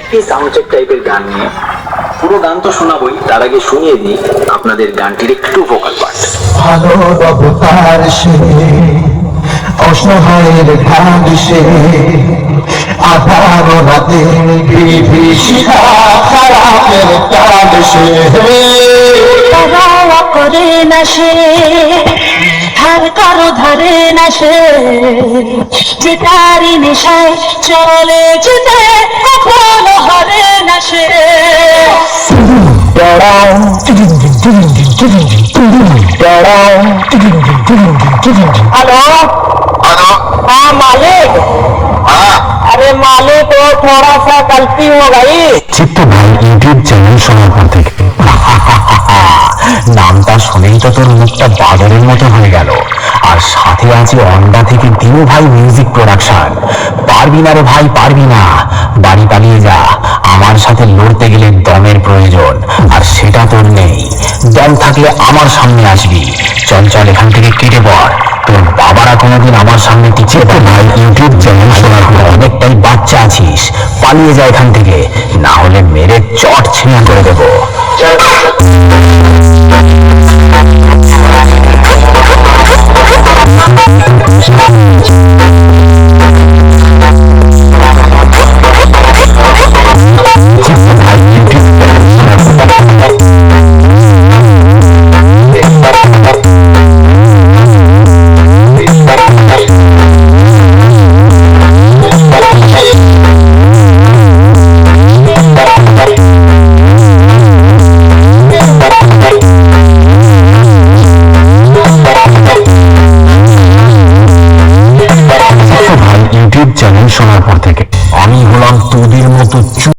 একটি sound check টাইপের গান নিয়ে। পুরো গান তো শোনাবই, তার আগে শুনিয়ে দিই আপনাদের গানটির একটু ভোকাল পার্ট। ভালো অবতার সে, অসহায়ের ঢাল সে, আধার রাতে বিভীষিকা খারাপের কাল সে। তারা করে না সে, ধার কারো ধারে না সে, যে তারি নেশায় চলে যেতে কখনো হারে না সে। हेलो हेलो, हाँ मालिक। हाँ अरे मालिक वो थोड़ा सा गलती हो गई। চিত্ত ভাই ইউটিউব চ্যানেল শোনার পর থেকে নামটা শুনেই তো তোর মুখটা বাজারের মতো হয়ে গেল। আর সাথে আছে অন্ডা থেকে দিনু ভাই মিউজিক প্রোডাকশন। পারবি না রে ভাই, পারবি না, বাড়ি পালিয়ে যা। আমার সাথে লড়তে গেলে দমের প্রয়োজন, আর সেটা তোর নেই। দম থাকলে আমার সামনে আসবি। চল চল এখান থেকে কেটে পড়। তোর বাবারা কোনোদিন আমার সামনে টিকে ভাই ইউটিউব চ্যানেল শোনার পর অনেকটাই বাচ্চা আছিস, পালিয়ে যা এখান থেকে, না হলে মেরে চট ছিঁড়া করে দেবো।